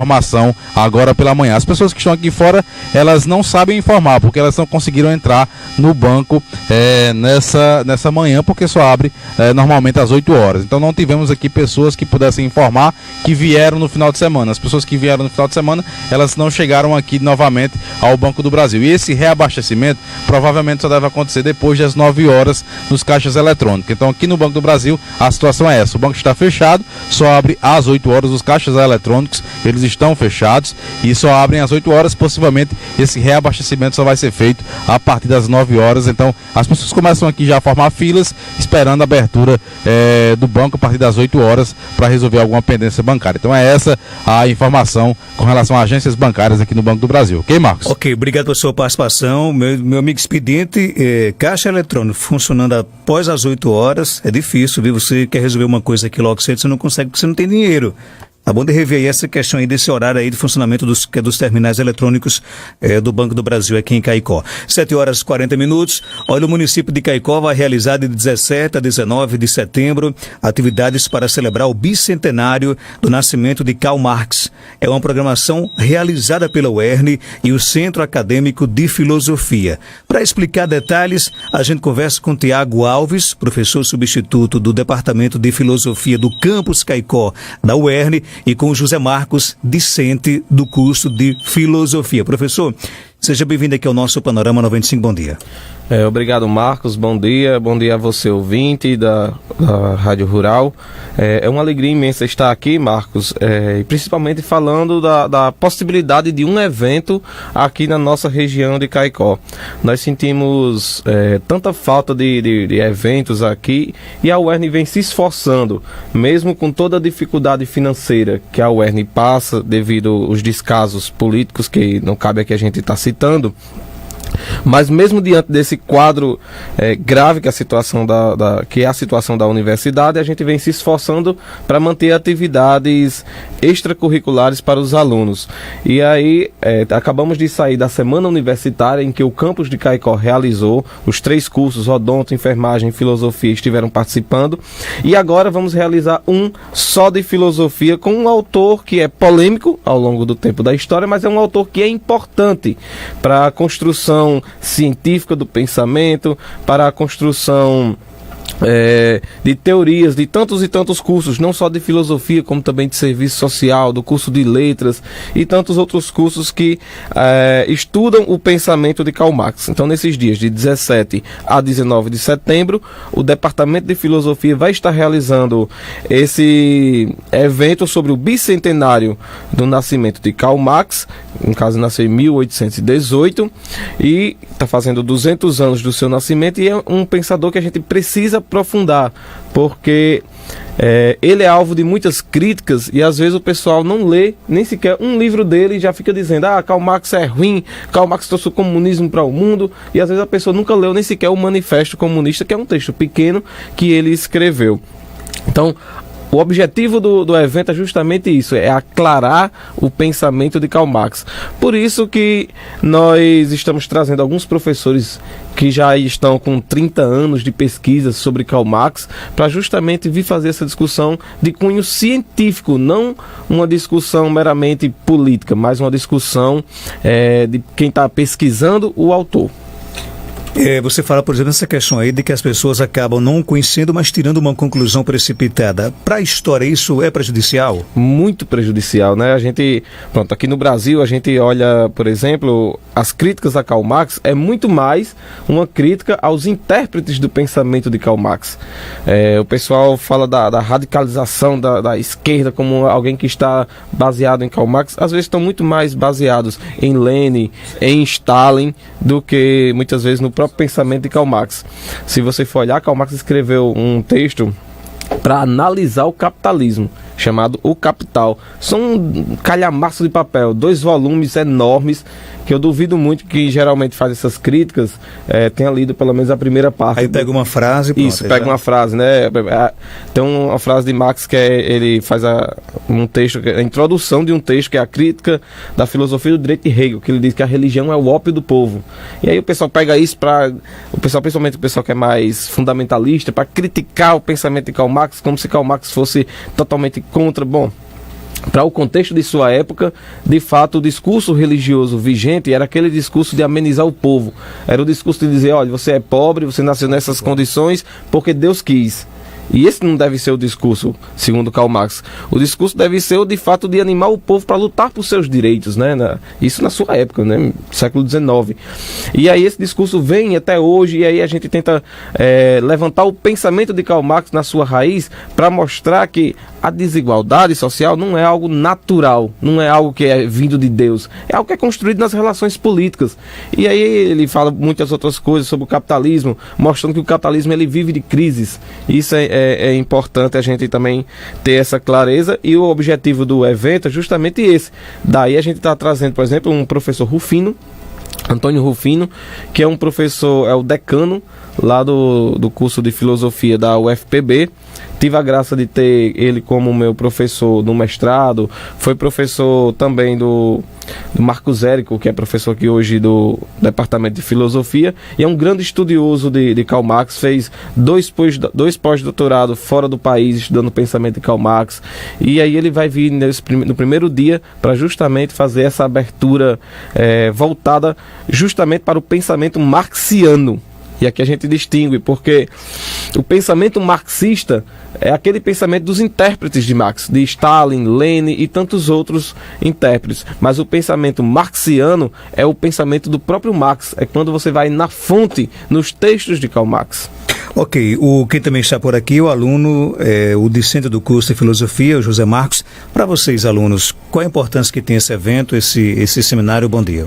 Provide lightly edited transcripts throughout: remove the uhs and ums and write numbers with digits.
informação agora pela manhã. As pessoas que estão aqui fora, elas não sabem informar, porque elas não conseguiram entrar no banco nessa manhã, porque só abre normalmente às 8 horas. Então não tivemos aqui pessoas que pudessem informar que vieram no final de semana. As pessoas que vieram no final de semana, elas não chegaram aqui novamente ao Banco do Brasil. E esse reabastecimento provavelmente só deve acontecer depois das 9 horas nos caixas eletrônicos. Então aqui no Banco do Brasil a situação é essa: o banco está fechado, só abre às 8 horas os caixas eletrônicos, eles estão fechados e só abrem às 8 horas. Possivelmente esse reabastecimento só vai ser feito a partir das 9 horas. Então as pessoas começam aqui já a formar filas, esperando a abertura do banco a partir das 8 horas para resolver alguma pendência bancária. Então é essa a informação com relação a agências bancárias aqui no Banco do Brasil. Ok, Marcos? Ok, obrigado pela sua participação. Meu amigo expediente, caixa eletrônico funcionando após as 8 horas é difícil, viu? Você quer resolver uma coisa aqui logo cedo, você não consegue porque você não tem dinheiro. É bom de rever aí essa questão aí desse horário aí de funcionamento dos terminais eletrônicos do Banco do Brasil aqui em Caicó. 7 horas e 40 minutos. Olha, o município de Caicó vai realizar de 17 a 19 de setembro atividades para celebrar o bicentenário do nascimento de Karl Marx. É uma programação realizada pela UERN e o Centro Acadêmico de Filosofia. Para explicar detalhes, a gente conversa com Tiago Alves, professor substituto do Departamento de Filosofia do Campus Caicó da UERN, e com o José Marcos, discente do curso de Filosofia. Professor, seja bem-vindo aqui ao nosso Panorama 95, bom dia. Obrigado, Marcos, bom dia a você, ouvinte da Rádio Rural. É uma alegria imensa estar aqui, Marcos, e principalmente falando da possibilidade de um evento aqui na nossa região de Caicó. Nós sentimos tanta falta de eventos aqui, e a UERN vem se esforçando, mesmo com toda a dificuldade financeira que a UERN passa devido aos descasos políticos que não cabe aqui a gente estar citando. Mas mesmo diante desse quadro grave que é a situação da universidade, a gente vem se esforçando para manter atividades extracurriculares para os alunos. E aí acabamos de sair da semana universitária em que o campus de Caicó realizou os 3 cursos, odonto, enfermagem e filosofia, estiveram participando. E agora vamos realizar um só de filosofia com um autor que é polêmico ao longo do tempo da história, mas é um autor que é importante para a construção científica do pensamento, para a construção de teorias de tantos e tantos cursos, não só de filosofia, como também de serviço social, do curso de letras e tantos outros cursos que estudam o pensamento de Karl Marx. Então, nesses dias de 17 a 19 de setembro, o Departamento de Filosofia vai estar realizando esse evento sobre o bicentenário do nascimento de Karl Marx. No caso, nasceu em 1818 e está fazendo 200 anos do seu nascimento, e é um pensador que a gente precisa aprofundar, porque ele é alvo de muitas críticas e às vezes o pessoal não lê nem sequer um livro dele e já fica dizendo: Karl Marx é ruim, Karl Marx trouxe o comunismo para o mundo, e às vezes a pessoa nunca leu nem sequer o Manifesto Comunista, que é um texto pequeno que ele escreveu. Então, o objetivo do evento é justamente isso, é aclarar o pensamento de Karl Marx. Por isso que nós estamos trazendo alguns professores que já estão com 30 anos de pesquisa sobre Karl Marx, para justamente vir fazer essa discussão de cunho científico, não uma discussão meramente política, mas uma discussão de quem está pesquisando o autor. Você fala, por exemplo, nessa questão aí de que as pessoas acabam não conhecendo, mas tirando uma conclusão precipitada. Para a história, isso é prejudicial? Muito prejudicial, né? Aqui no Brasil, a gente olha, por exemplo, as críticas a Karl Marx é muito mais uma crítica aos intérpretes do pensamento de Karl Marx. O pessoal fala da radicalização da esquerda como alguém que está baseado em Karl Marx. Às vezes estão muito mais baseados em Lenin, em Stalin, do que muitas vezes no próprio pensamento de Karl Marx. Se você for olhar, Karl Marx escreveu um texto para analisar o capitalismo, chamado O Capital. São um calhamaço de papel, 2 volumes enormes, que eu duvido muito que geralmente faz essas críticas tenha lido pelo menos a primeira parte. Aí pega uma frase, pronto. Isso, pega uma frase, né? Tem uma frase de Marx que ele faz um texto, a introdução de um texto que é a crítica da filosofia do direito de Hegel, que ele diz que a religião é o ópio do povo. E aí o pessoal pega isso principalmente o pessoal que é mais fundamentalista, para criticar o pensamento de Karl Marx, como se Karl Marx fosse totalmente contra. Bom, para o contexto de sua época, de fato, o discurso religioso vigente era aquele discurso de amenizar o povo. Era o discurso de dizer, olha, você é pobre, você nasceu nessas condições porque Deus quis. E esse não deve ser o discurso, segundo Karl Marx. O discurso deve ser, de fato, de animar o povo para lutar por seus direitos, né? Isso na sua época, né? Século XIX. E aí esse discurso vem até hoje, e aí a gente tenta levantar o pensamento de Karl Marx na sua raiz para mostrar que a desigualdade social não é algo natural, não é algo que é vindo de Deus, é algo que é construído nas relações políticas. E aí ele fala muitas outras coisas sobre o capitalismo, mostrando que o capitalismo ele vive de crises. Isso é importante a gente também ter essa clareza, e o objetivo do evento é justamente esse. Daí a gente está trazendo, por exemplo, um professor Rufino, Antônio Rufino, que é um professor, é o decano lá do curso de filosofia da UFPB. Tive a graça de ter ele como meu professor no mestrado. Foi professor também do Marcos Érico, que é professor aqui hoje do Departamento de Filosofia, e é um grande estudioso de Karl Marx. Fez dois pós-doutorados fora do país estudando o pensamento de Karl Marx, e aí ele vai vir no primeiro dia para justamente fazer essa abertura voltada justamente para o pensamento marxiano. E aqui a gente distingue, porque o pensamento marxista é aquele pensamento dos intérpretes de Marx, de Stalin, Lenin e tantos outros intérpretes. Mas o pensamento marxiano é o pensamento do próprio Marx, é quando você vai na fonte, nos textos de Karl Marx. Ok, quem também está por aqui, o aluno, o discente do curso de filosofia, o José Marcos. Para vocês, alunos, qual a importância que tem esse evento, esse seminário? Bom dia.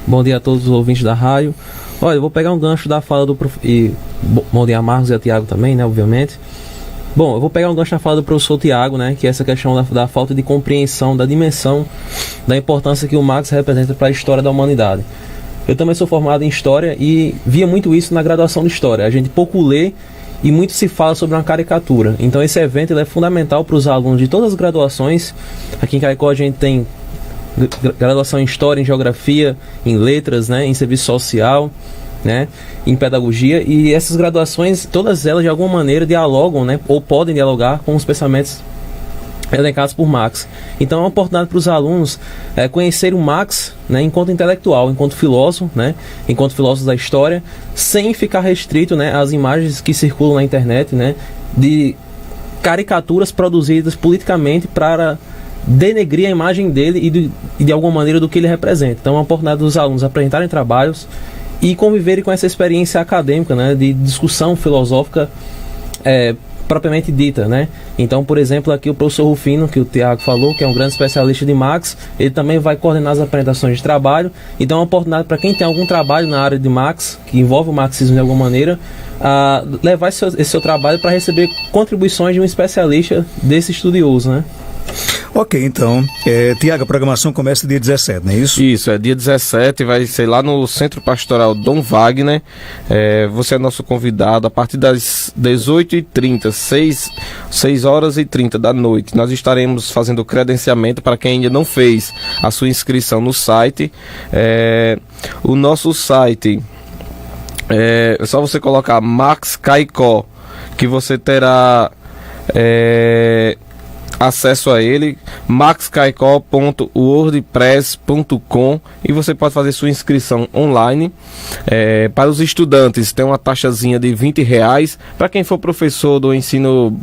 Bom dia a todos os ouvintes da rádio. Olha, eu vou pegar um gancho da fala do bom dia a Marcos e a Tiago também, né, obviamente. Bom, eu vou pegar um gancho da fala do professor Tiago, né, que é essa questão da falta de compreensão, da dimensão, da importância que o Marx representa para a história da humanidade. Eu também sou formado em História e via muito isso na graduação de História. A gente pouco lê e muito se fala sobre uma caricatura. Então esse evento ele é fundamental para os alunos de todas as graduações. Aqui em Caicó a gente tem graduação em História, em Geografia, em Letras, né, em Serviço Social, né, em Pedagogia, e essas graduações, todas elas de alguma maneira dialogam, né, ou podem dialogar com os pensamentos elencados por Marx. Então é uma oportunidade para os alunos conhecer o Marx, né, enquanto intelectual, enquanto filósofo, né, enquanto filósofo da história, sem ficar restrito, né, às imagens que circulam na internet, né, de caricaturas produzidas politicamente para denegrir a imagem dele e de alguma maneira do que ele representa. Então é uma oportunidade dos alunos apresentarem trabalhos e conviverem com essa experiência acadêmica, né, de discussão filosófica propriamente dita, né? Então, por exemplo, aqui o professor Rufino, que o Tiago falou, que é um grande especialista de Marx, ele também vai coordenar as apresentações de trabalho. Então é uma oportunidade para quem tem algum trabalho na área de Marx, que envolve o marxismo de alguma maneira, levar esse seu trabalho para receber contribuições de um especialista desse estudioso, né? Ok, então, Tiago, a programação começa dia 17, não é isso? Isso, é dia 17, vai ser lá no Centro Pastoral Dom Wagner. Você é nosso convidado a partir das 18h30, 6 horas e 30 da noite. Nós estaremos fazendo o credenciamento para quem ainda não fez a sua inscrição no site. O nosso site é só você colocar Marx Caicó, que você terá acesso a ele, maxcaicó.wordpress.com, e você pode fazer sua inscrição online. Para os estudantes tem uma taxazinha de R$20. Para quem for professor do ensino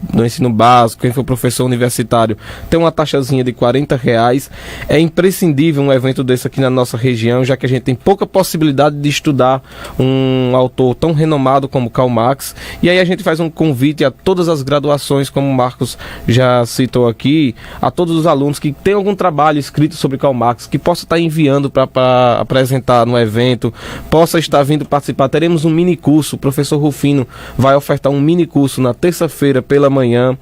básico, quem for professor universitário, tem uma taxazinha de R$40. É imprescindível um evento desse aqui na nossa região, já que a gente tem pouca possibilidade de estudar um autor tão renomado como Karl Marx. E aí a gente faz um convite a todas as graduações, como o Marcos já citou aqui, a todos os alunos que tem algum trabalho escrito sobre Karl Marx, que possa estar enviando para apresentar no evento, possa estar vindo participar. Teremos um mini curso, o professor Rufino vai ofertar um mini curso na terça-feira pela manhã.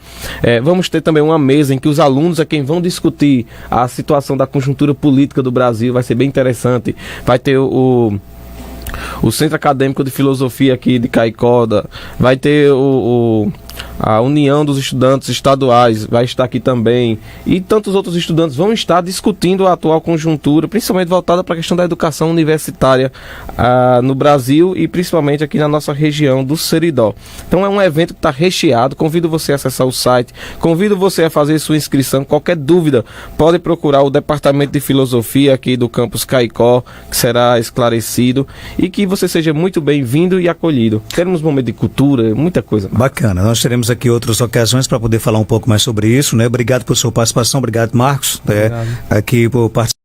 Vamos ter também uma mesa em que os alunos é quem vão discutir a situação da conjuntura política do Brasil, vai ser bem interessante. Vai ter o Centro Acadêmico de Filosofia aqui de Caicó, vai ter o a União dos Estudantes Estaduais vai estar aqui também, e tantos outros estudantes vão estar discutindo a atual conjuntura, principalmente voltada para a questão da educação universitária no Brasil e principalmente aqui na nossa região do Seridó. Então é um evento que está recheado. Convido você a acessar o site, convido você a fazer sua inscrição. Qualquer dúvida, pode procurar o Departamento de Filosofia aqui do campus Caicó, que será esclarecido, e que você seja muito bem-vindo e acolhido. Teremos um momento de cultura, muita coisa. Bacana, nós teremos aqui outras ocasiões para poder falar um pouco mais sobre isso, né? Obrigado por sua participação, obrigado, Marcos, aqui por participar.